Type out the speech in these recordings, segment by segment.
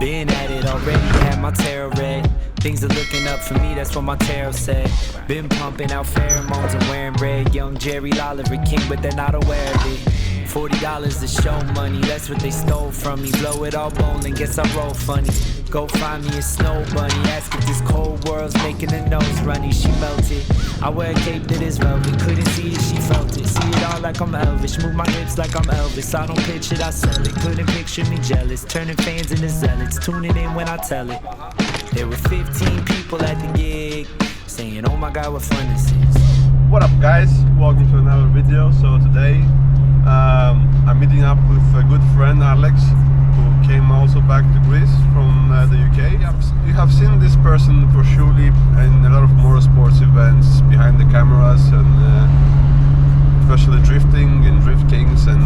Been at it already, had my tarot read. Things are looking up for me, that's what my tarot said. Been pumping out pheromones and wearing red. Young Jerry Lawler, king, but they're not aware of it. $40 to show money, that's what they stole from me. Blow it all bowling, guess I roll funny. Go find me a snow bunny, ask if this cold world's making her nose runny. She melted, I wear a cape that is velvet. Couldn't see it, she felt it. See it all like I'm Elvis, move my hips like I'm Elvis. I don't pitch it, I sell it. Couldn't picture me jealous, turning fans into zealots. Tuning in when I tell it. There were 15 people at the gig, saying, oh my God, what fun this is. What up guys, welcome to another video. So today I'm meeting up with a good friend Alex, who came also back to Greece from the UK. You have seen this person for surely in a lot of motorsports events behind the cameras, and especially drifting and Drift Kings, and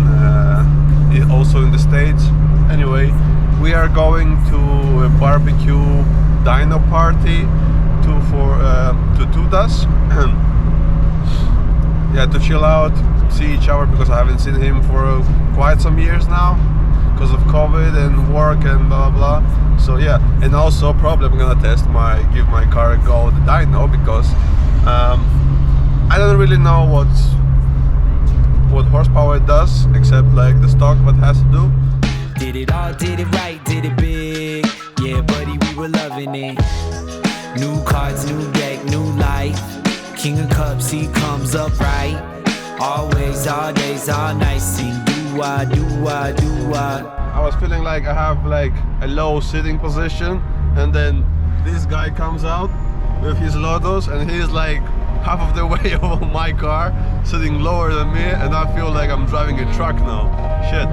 also in the States. Anyway, we are going to a barbecue Dyno party to Tudas. Yeah, to chill out, see each other, because I haven't seen him for quite some years now because of COVID and work and blah blah. So yeah, and also probably I'm gonna give my car a go at the Dyno, because I don't really know what horsepower it does, except like the stock what has to do. Did it all, did it right, did it big. Yeah, buddy, we were loving it. New cards, new deck, new life. King of Cups, he comes up right. Always, all days, all nights. Sing do-wah, do-wah, do-wah. I was feeling like I have like a low sitting position, and then this guy comes out with his Lotus, and he's like half of the way over my car, sitting lower than me, and I feel like I'm driving a truck now. Shit.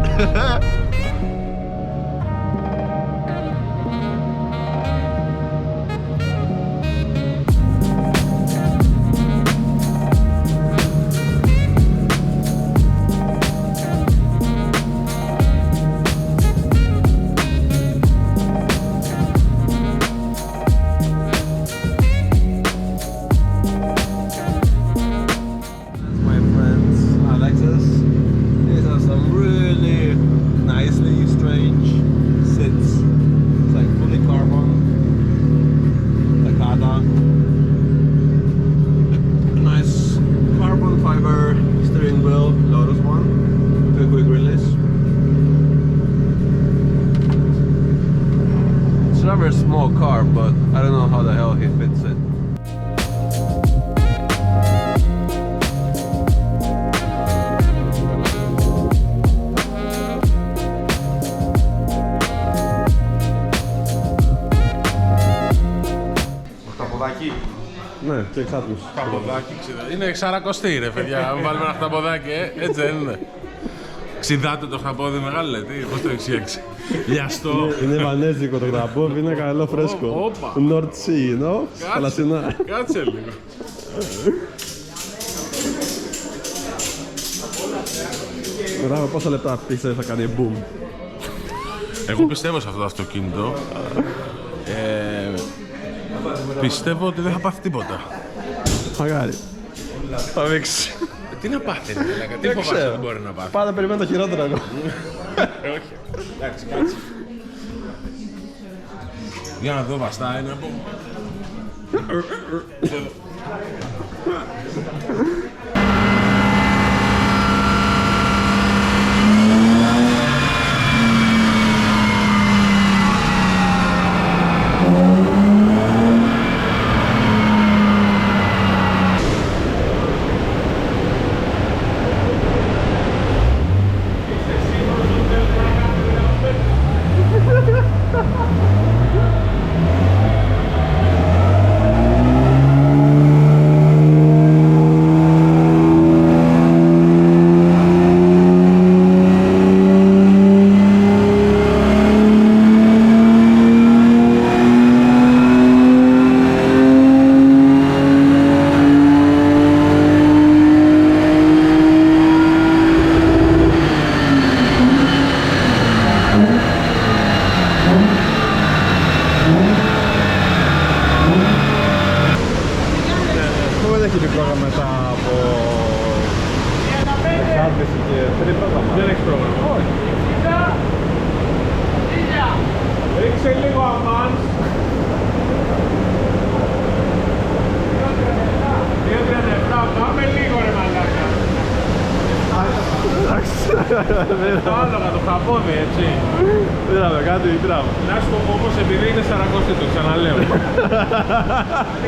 A small car, but I don't know how the hell he fits it. Χταποδάκι. Ναι, ξεκάθαρο. Χταποδάκι, είναι ξαρακοστή ρε παιδιά, αν βάλουμε ένα χταποδάκι, έτσι δεν είναι. Ξιδάτε το χταπόδι μεγάλο, τι, πώς το εξιέξει. Λιαστό. Είναι βανέζικο το χταπόδι, είναι καλό φρέσκο. North Sea, no? Θαλασσινά. Κάτσε λίγο. Μετά από πόσα λεπτά πιστεύω θα κάνει boom? Εγώ πιστεύω σε αυτό το αυτοκίνητο. Πιστεύω ότι δεν θα πάθει τίποτα. Μαγάρι. Θα δείξει. Τι να πάθει, τι φοβάσαι ότι μπορεί να πάθει? Πάντα περιμένω το χειρότερο εγώ. Όχι. Εντάξει, κάτσε. Για να δω, βαστά είναι από... Άλογα το χαπόδι, έτσι. Πήραμε κάτι, πήραμε. Να σου πω όμως, επειδή είναι σαρακοστή, το ξαναλέω.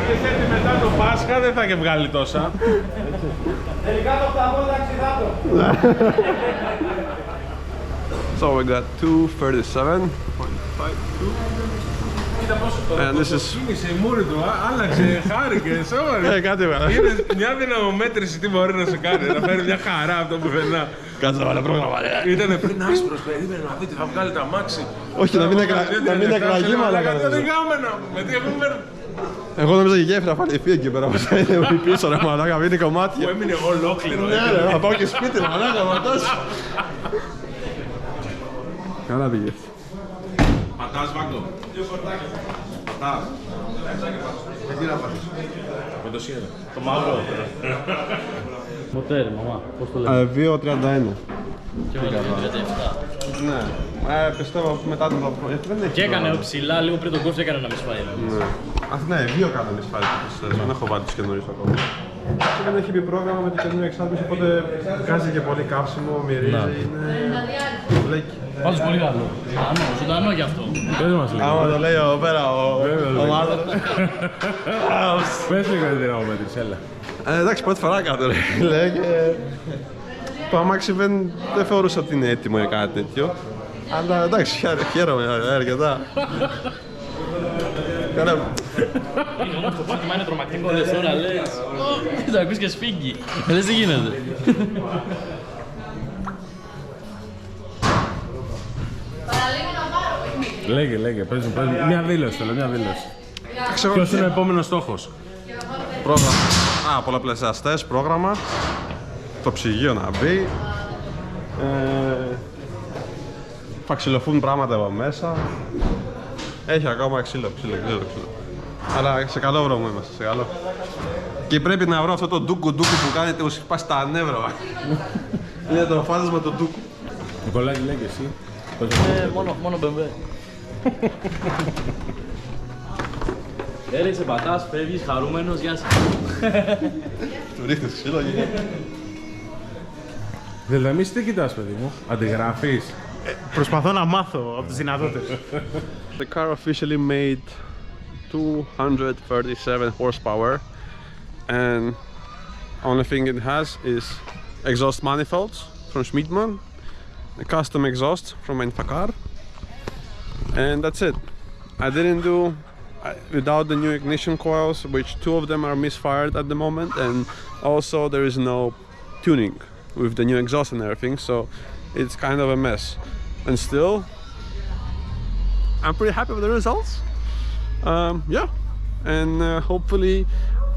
Και έτσι μετά το Πάσχα δεν θα και βγάλει τόσα. Τελικά το 800 αξιδάτο. So we got 237.52. Κοίτα πόσο το κίνησε η μούρη του, άλλαξε, χάρηκε, σώμαρε. Κάτι βέβαια. Είναι μια δυναμομέτρηση τι μπορεί να σε κάνει, να φέρει μια χαρά από το πουθενά. Κάτσε να βάλε πρόγραμμα. Ήτανε πριν άσπρος, περίμενε να δείτε, θα βγάλει τα μάξι. Όχι, να μην εκραγεί μαλάκα. Δεν γάμενα, με τι έχουμε. Εγώ νόμιζα η γέφυρα φαληθεί εκεί πέρα, όπως είναι πίσω ρε μαλάκα, είναι κομμάτια. Μου έμεινε ολόκληρο. Ναι ρε, θα πάω και σπίτι μαλάκα, ματάς. Καλά πήγες. Πατάς Βάγκο. Δύο φορτάκια. Πατάς. Τι να πάρεις. Με το σιέρα. Το μαύρο. Μοτέρ, μαμά, πώς το λέμε. 2.31. Και εγώ 2.37. Ναι, πιστεύω μετά το δω. Και έκανε ψηλά, λίγο πριν τον κόφι έκανε να μη σφάει. Ναι, 2 κάνω μη σφάει. Δεν έχω βάλει τους καινούριους ακόμα. Και δεν έχει μπει πρόγραμμα με την καινούργια εξάρτηση, οπότε βγάζει και πολύ κάψιμο, μυρίζει, είναι... Βλέκει. Πάντως πολύ καλό. Ζωντανό κι αυτό. Πες μας λίγο. Άμα το λέει εδώ πέρα ο Μάρτον. Πες λίγο την δυναμομέτρηση, έλα. Εντάξει, πρώτη φορά κάτω ρε. Λέει και... Το αμάξι δεν θεωρούσα ότι είναι έτοιμο για κάτι τέτοιο. Αλλά εντάξει, χαίρομαι αρκετά. Καλά. Είναι όμως το πάτημα είναι τρομακτικό, λες τώρα, λες. Το ακούς και σφίγγει. Λες τι γίνεται. Λέγε, πες μου, μια δήλωση θέλω, μια δήλωση. Ποιος είναι ο επόμενος στόχος? Πρόγραμμα. Πολλαπλασιαστές, πρόγραμμα. Το ψυγείο να μπει. Θα ξυλωθούν πράγματα εδώ μέσα. Έχει ακόμα ξύλο. Αλλά σε καλό δρόμο είμαστε, σε καλό. Και πρέπει να βρω αυτό το ντούκου που κάνετε όσο πάει στα νεύρα. Είναι το φάντασμα το ντούκου. Νικολάκη, λέγε εσύ. Μόνο BMW. Έριξε, πατάς, φεύγεις, χαρούμενος, γεια σας. Του ρίχνεις ξύλο και... Δηλαδή, τι κοιτάς, παιδί μου, αντιγραφείς. Προσπαθώ να μάθω από τους δυνατότερους. The car officially made 237 horsepower and only thing it has is exhaust manifolds from Schmidtmann, a custom exhaust from MAFRA, and that's it. I didn't do without the new ignition coils, which 2 of them are misfired at the moment, and also there is no tuning with the new exhaust and everything, so it's kind of a mess. And still, I'm pretty happy with the results. Yeah, and hopefully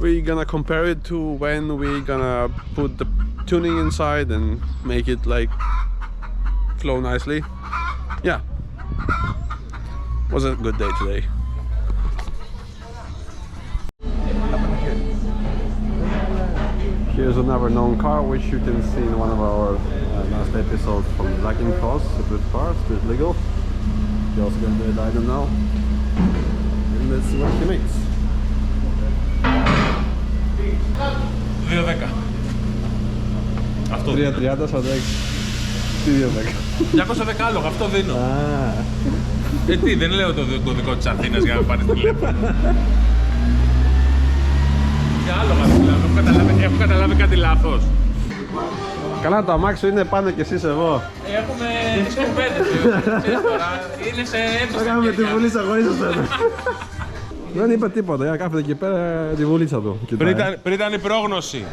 we're gonna compare it to when we're gonna put the tuning inside and make it like flow nicely. Yeah, was a good day today. Here's another known car which you can see in one of our last episodes from Lagging Cross, a good car, street legal. He's also going to do a Dyno now. And let's see what he makes. 2.10. Αυτό. 3.30, 46. Τι 2.10. 210 άλογα, αυτό δίνω. Τι, δεν λέω το κωδικό της Αθήνας για να πάρεις τηλέφωνο. Και άλογα δηλαδή, έχω καταλάβει κάτι λάθος. Καλά, το αμάξι είναι πάνω και εσείς εδώ. Έχουμε τις κουβέντες, ξέρεις τώρα, είναι σε Θα κάνουμε τη βουλίτσα χωρίς εσένα. Δεν είπε τίποτα, για κάθεται εκεί πέρα τη βουλίτσα του. Πριν ήταν η πρόγνωση.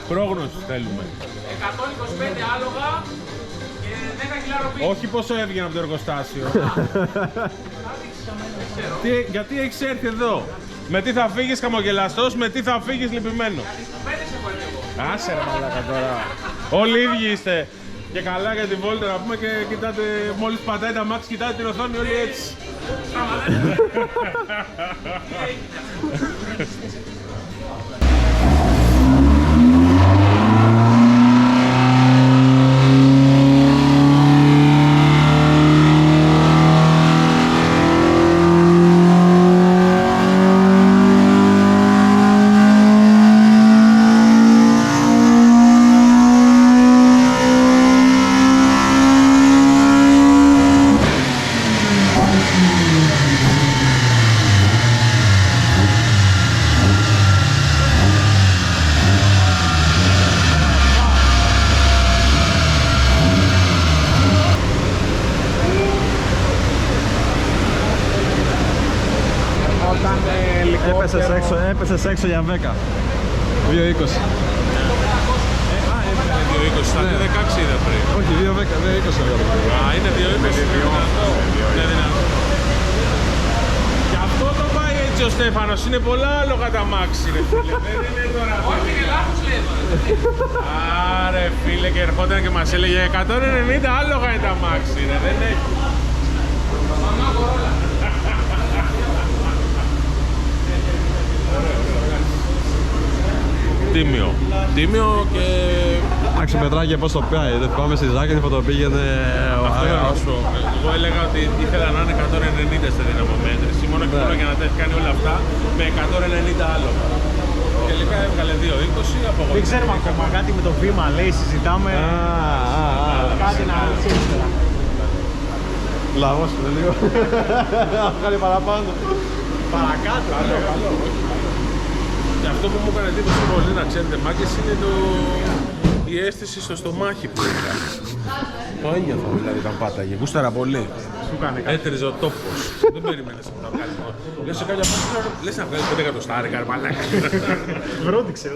Πρόγνωση θέλουμε. 125 άλογα και 10 κιλά ροπή. Όχι πόσο έβγαινε από το εργοστάσιο. Γιατί έχεις έρθει εδώ. Με τι θα φύγεις χαμογελαστός, με τι θα φύγεις λυπημένο. Άσε ρε μαλάκα τώρα. Όλοι ίδιοι είστε. Και καλά για την βόλτα να πούμε και κοιτάτε, μόλις πατάει τα μάξι κοιτάτε την οθόνη όλοι έτσι. Έπεσες έξω για 10. 2,20. Είναι 2,20, θα είναι 16 είδα πριν. Όχι, 2,10, 2,20 έλεγα. Α, είναι 2,20. Είναι δυνατό. Γι' αυτό το πάει έτσι ο Στέφανος, είναι πολλά άλογα τα μάξι ρε φίλε. Δεν είναι τώρα. Όχι, είναι λάθος λέει. Άρε φίλε, και ερχόταν και μας έλεγε 190 άλογα είναι τα μάξι ρε, δεν έχει. Τίμιο. Τίμιο και... Εντάξει, μετράει και πώς το πάει. Δεν πάμε στη Ζάκη που το πήγαινε. Αυτό είναι όσο. Εγώ έλεγα ότι ήθελα να είναι 190 στη δυναμομέτρηση, μόνο και μόνο για να τα έχει κάνει όλα αυτά με 190 άλογα. Τελικά έβγαλε 2,20 από εγώ. Δεν ξέρουμε ακόμα κάτι με το βήμα, λέει, συζητάμε. Κάτι να ξέρουμε. Λαγός είναι λίγο. Θα κάνει παραπάνω. Παρακάτω. Καλό. Και αυτό που μου έκανε εντύπωση πολύ, να ξέρετε μάκες, είναι η αίσθηση στο στομάχι που είχα. Το ένιωθα δηλαδή όταν πάταγε, γούσταρα πολύ. Έτριζε ο τόπος. Δεν περίμενες να τα βγάλει. Λες σε κάποια φάση, λες να βγάλει 5 εκατοστάρικα, μαλάκα. Βρόντιξε.